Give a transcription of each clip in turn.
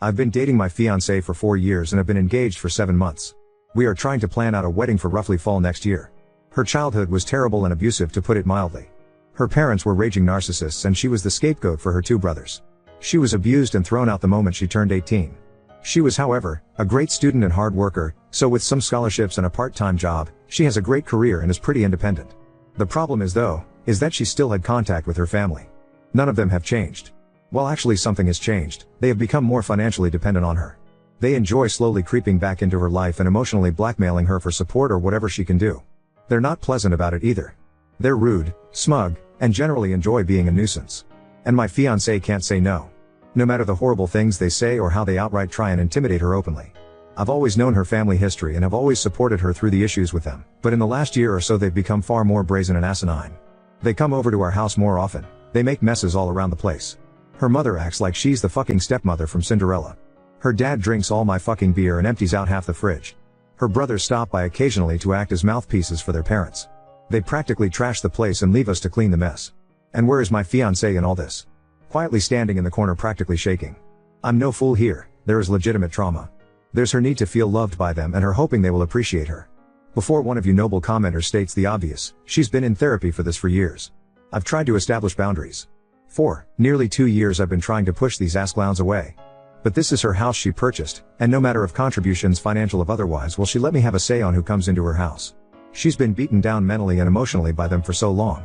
I've been dating my fiancée for 4 years and have been engaged for 7 months. We are trying to plan out a wedding for roughly fall next year. Her childhood was terrible and abusive, to put it mildly. Her parents were raging narcissists and she was the scapegoat for her 2 brothers. She was abused and thrown out the moment she turned 18. She was, however, a great student and hard worker, so with some scholarships and a part-time job, she has a great career and is pretty independent. The problem is that she still had contact with her family. None of them have changed. Well, actually something has changed. They have become more financially dependent on her. They enjoy slowly creeping back into her life and emotionally blackmailing her for support or whatever she can do. They're not pleasant about it either. They're rude, smug, and generally enjoy being a nuisance. And my fiancé can't say no. No matter the horrible things they say or how they outright try and intimidate her openly. I've always known her family history and have always supported her through the issues with them, but in the last year or so they've become far more brazen and asinine. They come over to our house more often. They make messes all around the place. Her mother acts like she's the fucking stepmother from Cinderella. Her dad drinks all my fucking beer and empties out half the fridge. Her brothers stop by occasionally to act as mouthpieces for their parents. They practically trash the place and leave us to clean the mess. And where is my fiancé in all this? Quietly standing in the corner, practically shaking. I'm no fool here, there is legitimate trauma. There's her need to feel loved by them and her hoping they will appreciate her. Before one of you noble commenters states the obvious, she's been in therapy for this for years. I've tried to establish boundaries. For nearly 2 years I've been trying to push these ass clowns away. But this is her house she purchased, and no matter of contributions, financial or otherwise, will she let me have a say on who comes into her house. She's been beaten down mentally and emotionally by them for so long.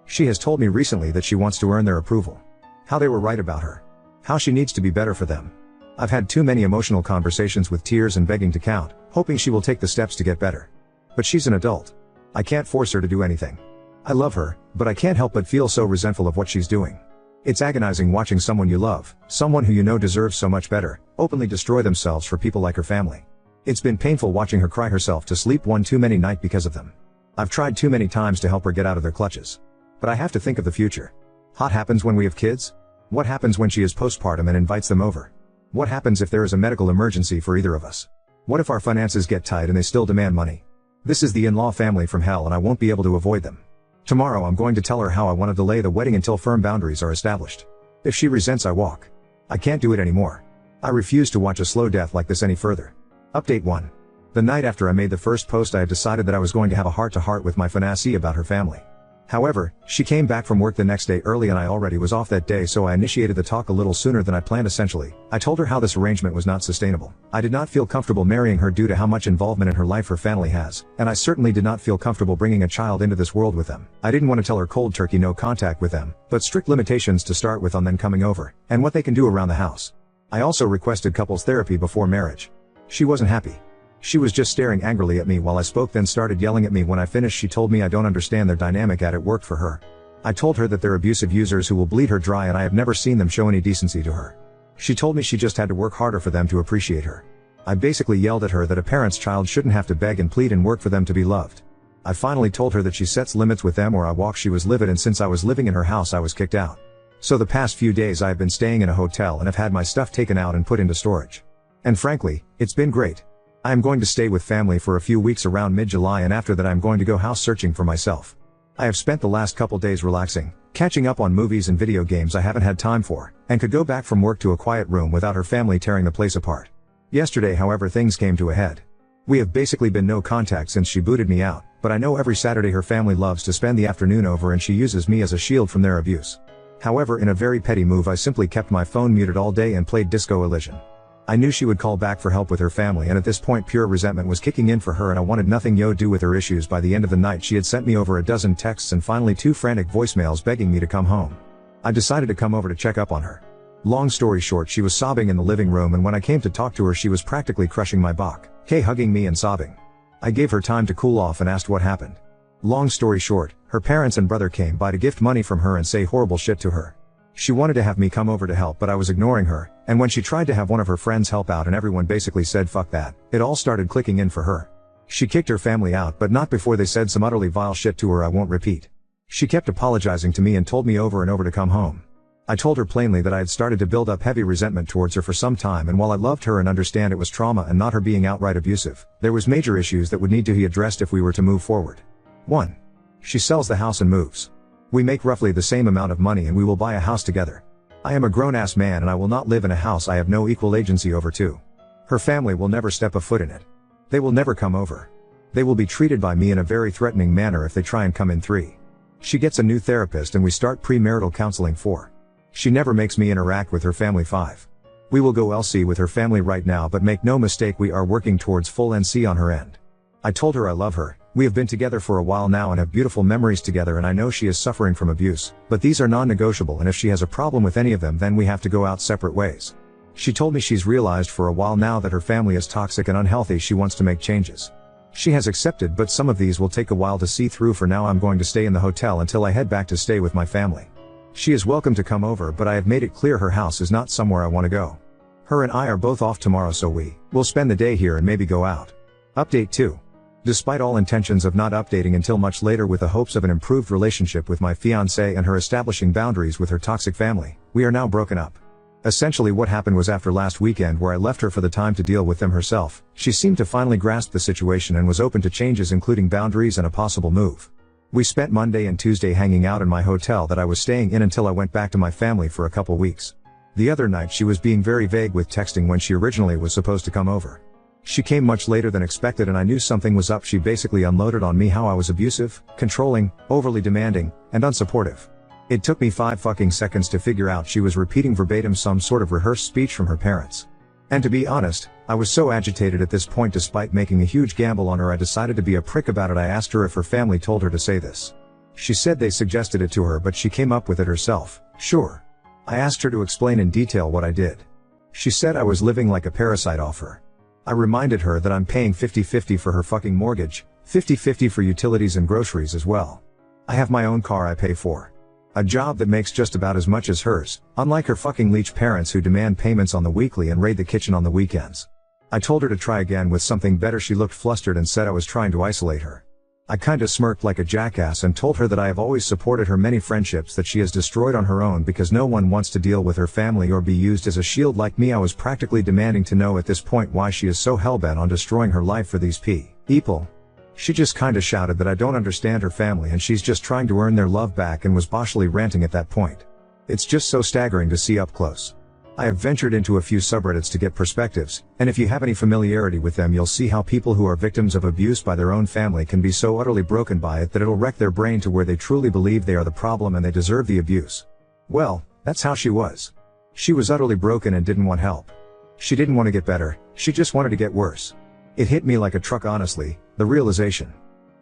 She has told me recently that she wants to earn their approval. How they were right about her. How she needs to be better for them. I've had too many emotional conversations with tears and begging to count, hoping she will take the steps to get better. But she's an adult. I can't force her to do anything. I love her, but I can't help but feel so resentful of what she's doing. It's agonizing watching someone you love, someone who you know deserves so much better, openly destroy themselves for people like her family. It's been painful watching her cry herself to sleep one too many night because of them. I've tried too many times to help her get out of their clutches. But I have to think of the future. What happens when we have kids? What happens when she is postpartum and invites them over? What happens if there is a medical emergency for either of us? What if our finances get tight and they still demand money? This is the in-law family from hell and I won't be able to avoid them. Tomorrow I'm going to tell her how I want to delay the wedding until firm boundaries are established. If she resents, I walk. I can't do it anymore. I refuse to watch a slow death like this any further. Update 1. The night after I made the first post I had decided that I was going to have a heart-to-heart with my fiancée about her family. However, she came back from work the next day early and I already was off that day, so I initiated the talk a little sooner than I planned. Essentially, I told her how this arrangement was not sustainable. I did not feel comfortable marrying her due to how much involvement in her life her family has, and I certainly did not feel comfortable bringing a child into this world with them. I didn't want to tell her cold turkey no contact with them, but strict limitations to start with on them coming over, and what they can do around the house. I also requested couples therapy before marriage. She wasn't happy. She was just staring angrily at me while I spoke, then started yelling at me. When I finished, she told me I don't understand their dynamic at it worked for her. I told her that they're abusive users who will bleed her dry and I have never seen them show any decency to her. She told me she just had to work harder for them to appreciate her. I basically yelled at her that a parent's child shouldn't have to beg and plead and work for them to be loved. I finally told her that she sets limits with them or I walk. She was livid, and since I was living in her house I was kicked out. So the past few days I have been staying in a hotel and have had my stuff taken out and put into storage. And frankly, it's been great. I am going to stay with family for a few weeks around mid-July, and after that I am going to go house searching for myself. I have spent the last couple days relaxing, catching up on movies and video games I haven't had time for, and could go back from work to a quiet room without her family tearing the place apart. Yesterday, however, things came to a head. We have basically been no contact since she booted me out, but I know every Saturday her family loves to spend the afternoon over and she uses me as a shield from their abuse. However, in a very petty move, I simply kept my phone muted all day and played Disco Elysian. I knew she would call back for help with her family, and at this point pure resentment was kicking in for her and I wanted nothing to do with her issues. By the end of the night she had sent me over a dozen texts and finally 2 frantic voicemails begging me to come home. I decided to come over to check up on her. Long story short, she was sobbing in the living room, and when I came to talk to her she was practically crushing my back, hugging me and sobbing. I gave her time to cool off and asked what happened. Long story short, her parents and brother came by to gift money from her and say horrible shit to her. She wanted to have me come over to help, but I was ignoring her, and when she tried to have one of her friends help out and everyone basically said fuck that, it all started clicking in for her. She kicked her family out, but not before they said some utterly vile shit to her I won't repeat. She kept apologizing to me and told me over and over to come home. I told her plainly that I had started to build up heavy resentment towards her for some time, and while I loved her and understand it was trauma and not her being outright abusive, there was major issues that would need to be addressed if we were to move forward. 1. She sells the house and moves. We make roughly the same amount of money and we will buy a house together. I am a grown-ass man and I will not live in a house I have no equal agency over too. Her family will never step a foot in it. They will never come over. They will be treated by me in a very threatening manner if they try and come in. 3. She gets a new therapist and we start premarital counseling. 4. She never makes me interact with her family. 5. We will go LC with her family right now, but make no mistake, we are working towards full NC on her end. I told her I love her. We have been together for a while now and have beautiful memories together, and I know she is suffering from abuse, but these are non-negotiable, and if she has a problem with any of them, then we have to go out separate ways. She told me she's realized for a while now that her family is toxic and unhealthy. She wants to make changes. She has accepted, but some of these will take a while to see through. For now I'm going to stay in the hotel until I head back to stay with my family. She is welcome to come over, but I have made it clear her house is not somewhere I want to go. Her and I are both off tomorrow, so we will spend the day here and maybe go out. Update 2. Despite all intentions of not updating until much later with the hopes of an improved relationship with my fiancée and her establishing boundaries with her toxic family, we are now broken up. Essentially what happened was, after last weekend where I left her for the time to deal with them herself, she seemed to finally grasp the situation and was open to changes, including boundaries and a possible move. We spent Monday and Tuesday hanging out in my hotel that I was staying in until I went back to my family for a couple weeks. The other night she was being very vague with texting when she originally was supposed to come over. She came much later than expected and I knew something was up. She basically unloaded on me how I was abusive, controlling, overly demanding, and unsupportive. It took me 5 fucking seconds to figure out she was repeating verbatim some sort of rehearsed speech from her parents. And to be honest, I was so agitated at this point, despite making a huge gamble on her, I decided to be a prick about it. I asked her if her family told her to say this. She said they suggested it to her, but she came up with it herself. Sure. I asked her to explain in detail what I did. She said I was living like a parasite off her. I reminded her that I'm paying 50-50 for her fucking mortgage, 50-50 for utilities and groceries as well. I have my own car I pay for. A job that makes just about as much as hers, unlike her fucking leech parents who demand payments on the weekly and raid the kitchen on the weekends. I told her to try again with something better. She looked flustered and said I was trying to isolate her. I kinda smirked like a jackass and told her that I have always supported her many friendships that she has destroyed on her own because no one wants to deal with her family or be used as a shield like me. I was practically demanding to know at this point why she is so hellbent on destroying her life for these people. She just kinda shouted that I don't understand her family and she's just trying to earn their love back, and was boshly ranting at that point. It's just so staggering to see up close. I have ventured into a few subreddits to get perspectives, and if you have any familiarity with them, you'll see how people who are victims of abuse by their own family can be so utterly broken by it that it'll wreck their brain to where they truly believe they are the problem and they deserve the abuse. Well, that's how she was. She was utterly broken and didn't want help. She didn't want to get better, she just wanted to get worse. It hit me like a truck, honestly, the realization.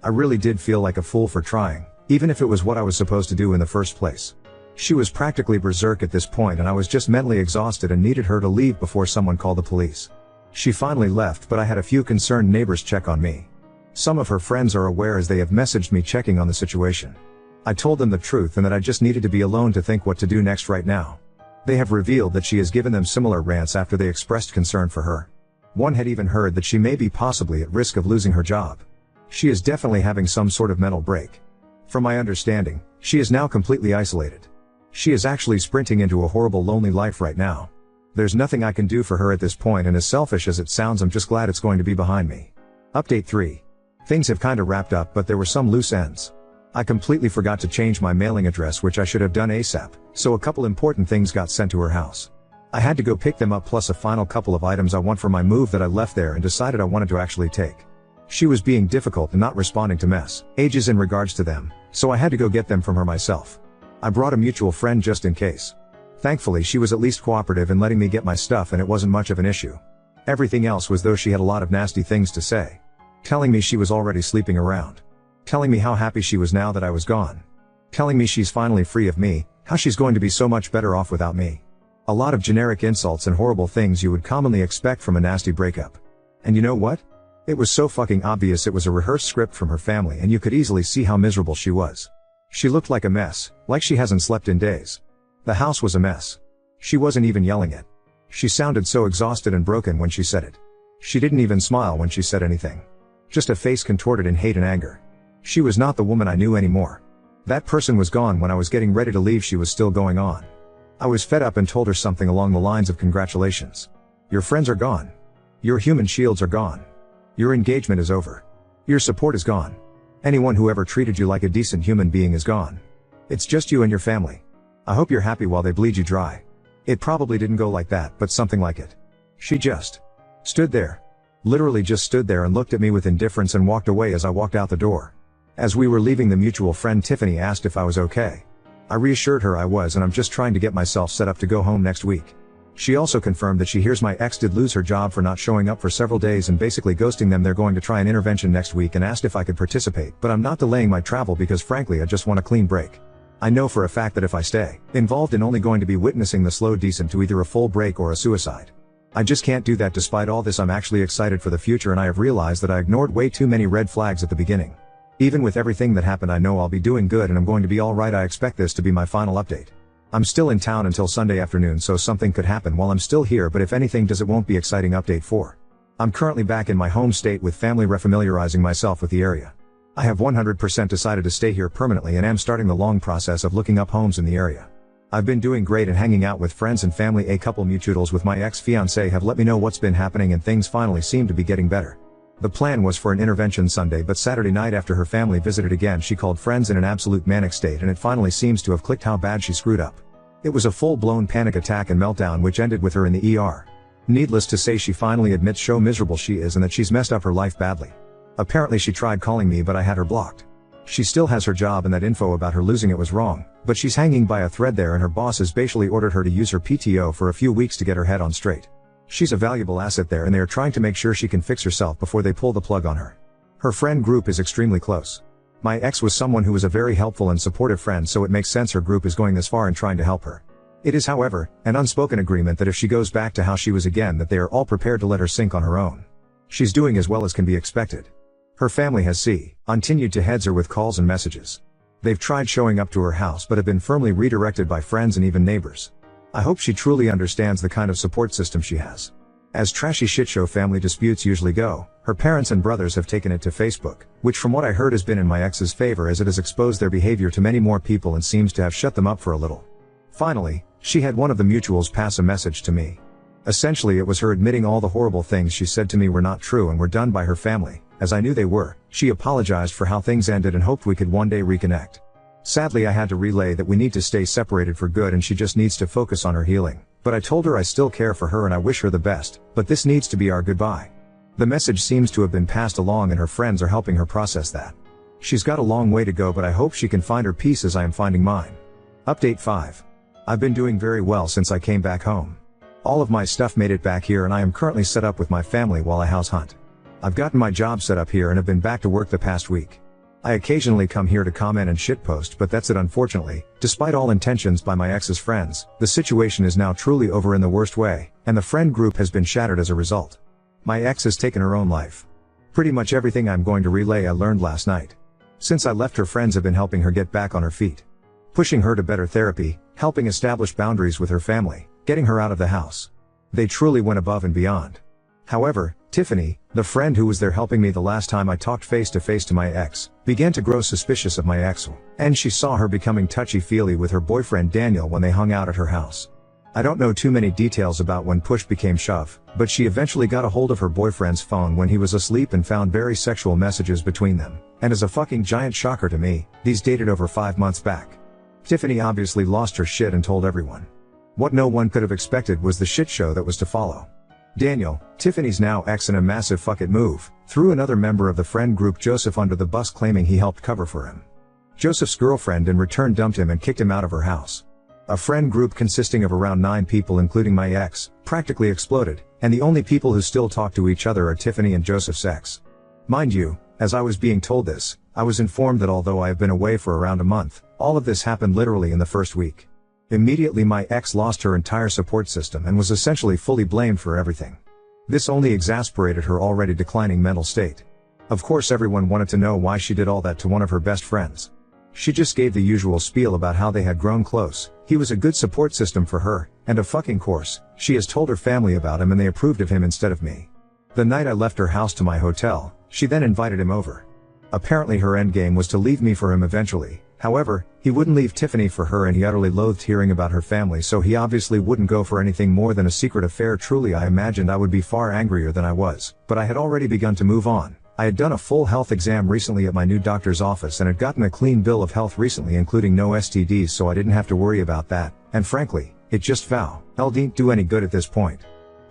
I really did feel like a fool for trying, even if it was what I was supposed to do in the first place. She was practically berserk at this point and I was just mentally exhausted and needed her to leave before someone called the police. She finally left, but I had a few concerned neighbors check on me. Some of her friends are aware as they have messaged me checking on the situation. I told them the truth and that I just needed to be alone to think what to do next right now. They have revealed that she has given them similar rants after they expressed concern for her. One had even heard that she may be possibly at risk of losing her job. She is definitely having some sort of mental break. From my understanding, she is now completely isolated. She is actually sprinting into a horrible lonely life right now. There's nothing I can do for her at this point, and as selfish as it sounds, I'm just glad it's going to be behind me. Update 3. Things have kinda wrapped up, but there were some loose ends. I completely forgot to change my mailing address, which I should have done ASAP, so a couple important things got sent to her house. I had to go pick them up, plus a final couple of items I want for my move that I left there and decided I wanted to actually take. She was being difficult and not responding to messages in regards to them, so I had to go get them from her myself. I brought a mutual friend just in case. Thankfully she was at least cooperative in letting me get my stuff and it wasn't much of an issue. Everything else was, though, she had a lot of nasty things to say. Telling me she was already sleeping around. Telling me how happy she was now that I was gone. Telling me she's finally free of me, how she's going to be so much better off without me. A lot of generic insults and horrible things you would commonly expect from a nasty breakup. And you know what? It was so fucking obvious it was a rehearsed script from her family, and you could easily see how miserable she was. She looked like a mess, like she hasn't slept in days. The house was a mess. She wasn't even yelling it. She sounded so exhausted and broken when she said it. She didn't even smile when she said anything. Just a face contorted in hate and anger. She was not the woman I knew anymore. That person was gone when I was getting ready to leave. She was still going on. I was fed up and told her something along the lines of, "Congratulations. Your friends are gone. Your human shields are gone. Your engagement is over. Your support is gone. Anyone who ever treated you like a decent human being is gone. It's just you and your family. I hope you're happy while they bleed you dry." It probably didn't go like that, but something like it. She just stood there. Literally just stood there and looked at me with indifference and walked away as I walked out the door. As we were leaving, the mutual friend Tiffany asked if I was okay. I reassured her I was, and I'm just trying to get myself set up to go home next week. She also confirmed that she hears my ex did lose her job for not showing up for several days and basically ghosting them. They're going to try an intervention next week and asked if I could participate, but I'm not delaying my travel because frankly I just want a clean break. I know for a fact that if I stay involved in only going to be witnessing the slow descent to either a full break or a suicide. I just can't do that. Despite all this, I'm actually excited for the future, and I have realized that I ignored way too many red flags at the beginning. Even with everything that happened, I know I'll be doing good and I'm going to be alright. I expect this to be my final update. I'm still in town until Sunday afternoon, so something could happen while I'm still here, but if anything does, it won't be exciting. Update 4. I'm currently back in my home state with family, refamiliarizing myself with the area. I have 100% decided to stay here permanently and am starting the long process of looking up homes in the area. I've been doing great and hanging out with friends and family. A couple mutuals with my ex-fiancée have let me know what's been happening, and things finally seem to be getting better. The plan was for an intervention Sunday, but Saturday night after her family visited again, she called friends in an absolute manic state, and it finally seems to have clicked how bad she screwed up. It was a full-blown panic attack and meltdown which ended with her in the ER. Needless to say, she finally admits how miserable she is and that she's messed up her life badly. Apparently she tried calling me, but I had her blocked. She still has her job, and that info about her losing it was wrong, but she's hanging by a thread there, and her boss has basically ordered her to use her PTO for a few weeks to get her head on straight. She's a valuable asset there, and they are trying to make sure she can fix herself before they pull the plug on her. Her friend group is extremely close. My ex was someone who was a very helpful and supportive friend, so it makes sense her group is going this far in trying to help her. It is, however, an unspoken agreement that if she goes back to how she was again, that they are all prepared to let her sink on her own. She's doing as well as can be expected. Her family has continued to heads her with calls and messages. They've tried showing up to her house but have been firmly redirected by friends and even neighbors. I hope she truly understands the kind of support system she has. As trashy shitshow family disputes usually go, her parents and brothers have taken it to Facebook, which from what I heard has been in my ex's favor, as it has exposed their behavior to many more people and seems to have shut them up for a little. Finally, she had one of the mutuals pass a message to me. Essentially, it was her admitting all the horrible things she said to me were not true and were done by her family. As I knew they were, she apologized for how things ended and hoped we could one day reconnect. Sadly, I had to relay that we need to stay separated for good and she just needs to focus on her healing. But I told her I still care for her and I wish her the best, but this needs to be our goodbye. The message seems to have been passed along and her friends are helping her process that. She's got a long way to go, but I hope she can find her peace as I am finding mine. Update 5. I've been doing very well since I came back home. All of my stuff made it back here and I am currently set up with my family while I house hunt. I've gotten my job set up here and have been back to work the past week. I occasionally come here to comment and shitpost, but that's it. Unfortunately, despite all intentions by my ex's friends, the situation is now truly over in the worst way, and the friend group has been shattered as a result. My ex has taken her own life. Pretty much everything I'm going to relay I learned last night. Since I left, her friends have been helping her get back on her feet. Pushing her to better therapy, helping establish boundaries with her family, getting her out of the house. They truly went above and beyond. However, Tiffany, the friend who was there helping me the last time I talked face to face to my ex, began to grow suspicious of my ex, and she saw her becoming touchy-feely with her boyfriend Daniel when they hung out at her house. I don't know too many details about when push became shove, but she eventually got a hold of her boyfriend's phone when he was asleep and found very sexual messages between them, and as a fucking giant shocker to me, these dated over 5 months back. Tiffany obviously lost her shit and told everyone. What no one could have expected was the shit show that was to follow. Daniel, Tiffany's now ex, in a massive fuck it move, threw another member of the friend group, Joseph, under the bus, claiming he helped cover for him. Joseph's girlfriend in return dumped him and kicked him out of her house. A friend group consisting of around 9 people including my ex, practically exploded, and the only people who still talk to each other are Tiffany and Joseph's ex. Mind you, as I was being told this, I was informed that although I have been away for around a month, all of this happened literally in the first week. Immediately my ex lost her entire support system and was essentially fully blamed for everything. This only exasperated her already declining mental state. Of course, everyone wanted to know why she did all that to one of her best friends. She just gave the usual spiel about how they had grown close, he was a good support system for her, and of fucking course, she has told her family about him and they approved of him instead of me. The night I left her house to my hotel, she then invited him over. Apparently her endgame was to leave me for him eventually. However, he wouldn't leave Tiffany for her and he utterly loathed hearing about her family, so he obviously wouldn't go for anything more than a secret affair. Truly, I imagined I would be far angrier than I was, but I had already begun to move on. I had done a full health exam recently at my new doctor's office and had gotten a clean bill of health recently, including no STDs, so I didn't have to worry about that, and frankly, it just didn't do any good at this point.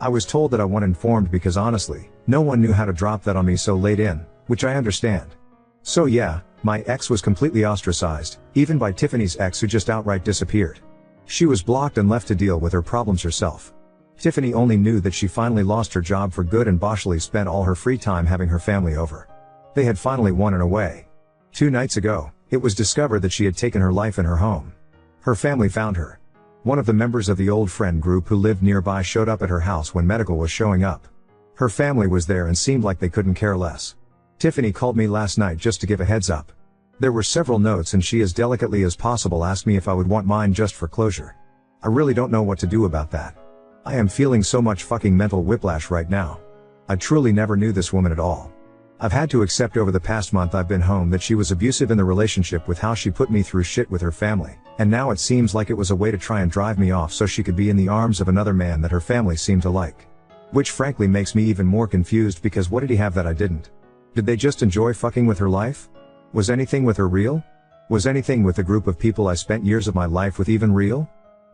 I was told that I wasn't informed because honestly, no one knew how to drop that on me so late in, which I understand. So yeah, my ex was completely ostracized, even by Tiffany's ex who just outright disappeared. She was blocked and left to deal with her problems herself. Tiffany only knew that she finally lost her job for good and boshly spent all her free time having her family over. They had finally won in a way. 2 nights ago, it was discovered that she had taken her life in her home. Her family found her. One of the members of the old friend group who lived nearby showed up at her house when medical was showing up. Her family was there and seemed like they couldn't care less. Tiffany called me last night just to give a heads up. There were several notes and she as delicately as possible asked me if I would want mine just for closure. I really don't know what to do about that. I am feeling so much fucking mental whiplash right now. I truly never knew this woman at all. I've had to accept over the past month I've been home that she was abusive in the relationship with how she put me through shit with her family, and now it seems like it was a way to try and drive me off so she could be in the arms of another man that her family seemed to like. Which frankly makes me even more confused because what did he have that I didn't? Did they just enjoy fucking with her life? Was anything with her real? Was anything with the group of people I spent years of my life with even real?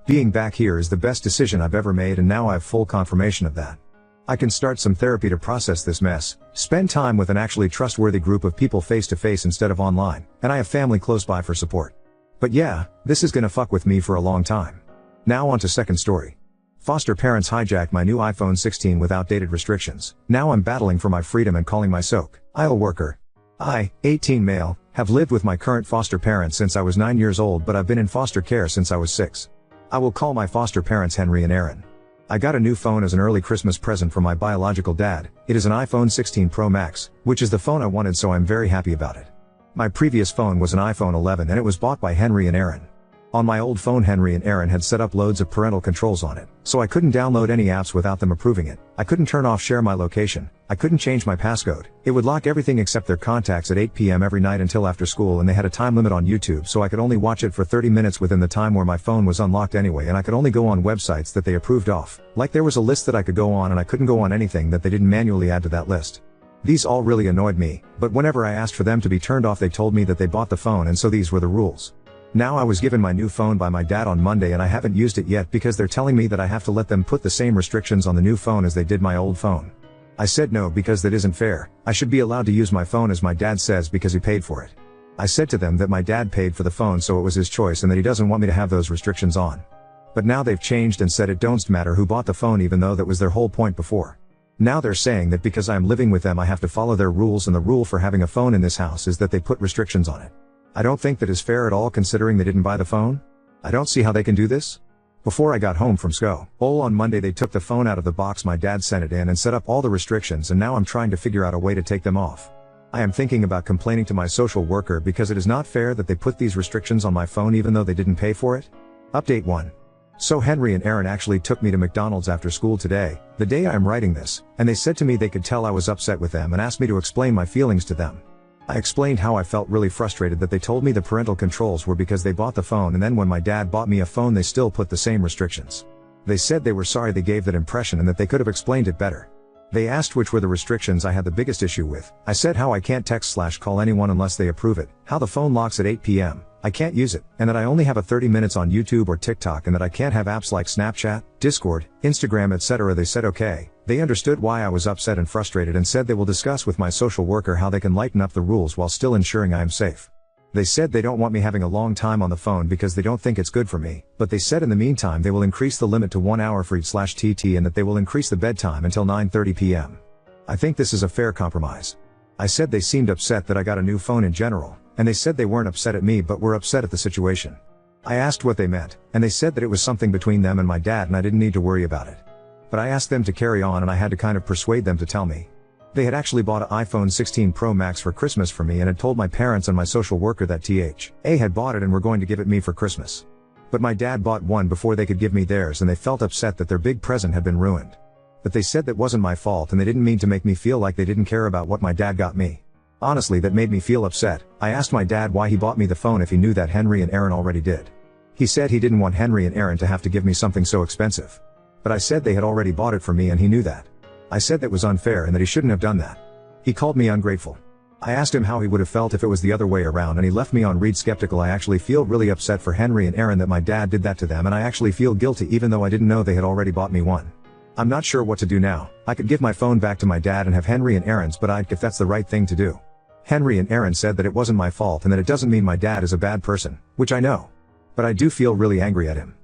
Being back here is the best decision I've ever made and now I have full confirmation of that. I can start some therapy to process this mess, spend time with an actually trustworthy group of people face to face instead of online, and I have family close by for support. But yeah, this is gonna fuck with me for a long time. Now on to second story. Foster parents hijacked my new iPhone 16 with outdated restrictions. Now I'm battling for my freedom and calling my SOC worker. I, 18 male, have lived with my current foster parents since I was 9 years old, but I've been in foster care since I was 6. I will call my foster parents Henry and Aaron. I got a new phone as an early Christmas present from my biological dad. It is an iPhone 16 Pro Max, which is the phone I wanted, so I'm very happy about it. My previous phone was an iPhone 11 and it was bought by Henry and Aaron. On my old phone Henry and Aaron had set up loads of parental controls on it, so I couldn't download any apps without them approving it. I couldn't turn off share my location. I couldn't change my passcode. It would lock everything except their contacts at 8 p.m. every night until after school, and they had a time limit on YouTube, so I could only watch it for 30 minutes within the time where my phone was unlocked anyway, and I could only go on websites that they approved off. Like there was a list that I could go on and I couldn't go on anything that they didn't manually add to that list. These all really annoyed me, but whenever I asked for them to be turned off they told me that they bought the phone and so these were the rules. Now I was given my new phone by my dad on Monday and I haven't used it yet because they're telling me that I have to let them put the same restrictions on the new phone as they did my old phone. I said no because that isn't fair. I should be allowed to use my phone as my dad says because he paid for it. I said to them that my dad paid for the phone so it was his choice and that he doesn't want me to have those restrictions on. But now they've changed and said it don't matter who bought the phone even though that was their whole point before. Now they're saying that because I'm living with them I have to follow their rules, and the rule for having a phone in this house is that they put restrictions on it. I don't think that is fair at all considering they didn't buy the phone. I don't see how they can do this. Before I got home from school on Monday they took the phone out of the box my dad sent it in and set up all the restrictions, and now I'm trying to figure out a way to take them off. I am thinking about complaining to my social worker because it is not fair that they put these restrictions on my phone even though they didn't pay for it. Update 1. So Henry and Aaron actually took me to McDonald's after school today, the day I am writing this, and they said to me they could tell I was upset with them and asked me to explain my feelings to them. I explained how I felt really frustrated that they told me the parental controls were because they bought the phone, and then when my dad bought me a phone they still put the same restrictions. They said they were sorry they gave that impression and that they could have explained it better. They asked which were the restrictions I had the biggest issue with. I said how I can't text/call anyone unless they approve it, how the phone locks at 8 p.m. I can't use it, and that I only have a 30 minutes on YouTube or TikTok, and that I can't have apps like Snapchat, Discord, Instagram, etc. They said okay. They understood why I was upset and frustrated and said they will discuss with my social worker how they can lighten up the rules while still ensuring I am safe. They said they don't want me having a long time on the phone because they don't think it's good for me, but they said in the meantime they will increase the limit to 1 hour for each/TT and that they will increase the bedtime until 9:30 p.m. I think this is a fair compromise. I said they seemed upset that I got a new phone in general, and they said they weren't upset at me but were upset at the situation. I asked what they meant, and they said that it was something between them and my dad and I didn't need to worry about it. But I asked them to carry on and I had to kind of persuade them to tell me. They had actually bought an iPhone 16 Pro Max for Christmas for me and had told my parents and my social worker that THA had bought it and were going to give it me for Christmas. But my dad bought one before they could give me theirs and they felt upset that their big present had been ruined. But they said that wasn't my fault and they didn't mean to make me feel like they didn't care about what my dad got me. Honestly, that made me feel upset. I asked my dad why he bought me the phone if he knew that Henry and Aaron already did. He said he didn't want Henry and Aaron to have to give me something so expensive. But I said they had already bought it for me and he knew that. I said that was unfair and that he shouldn't have done that. He called me ungrateful. I asked him how he would have felt if it was the other way around, and he left me on read skeptical. I actually feel really upset for Henry and Aaron that my dad did that to them, and I actually feel guilty even though I didn't know they had already bought me one. I'm not sure what to do now. I could give my phone back to my dad and have Henry and Aaron's, but if that's the right thing to do. Henry and Aaron said that it wasn't my fault and that it doesn't mean my dad is a bad person, which I know. But I do feel really angry at him.